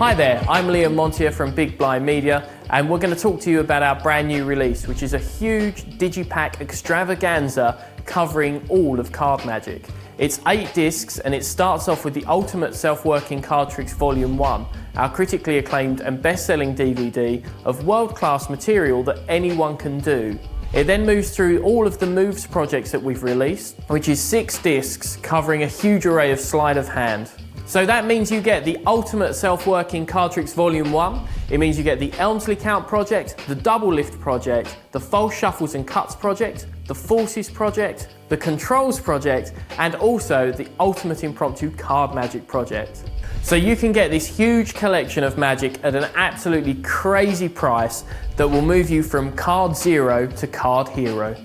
Hi there, I'm Liam Montier from Big Blind Media, and we're going to talk to you about our brand new release, which is a huge digipack extravaganza covering all of card magic. It's 8 discs and it starts off with the Ultimate Self-Working Card Tricks Volume 1, our critically acclaimed and best-selling DVD of world-class material that anyone can do. It then moves through all of the Moves projects that we've released, which is 6 discs covering a huge array of sleight of hand. So that means you get the Ultimate Self-Working Card Tricks Volume 1, it means you get the Elmsley Count project, the Double Lift project, the False Shuffles and Cuts project, the Forces project, the Controls project, and also the Ultimate Impromptu Card Magic project. So you can get this huge collection of magic at an absolutely crazy price that will move you from card zero to card hero.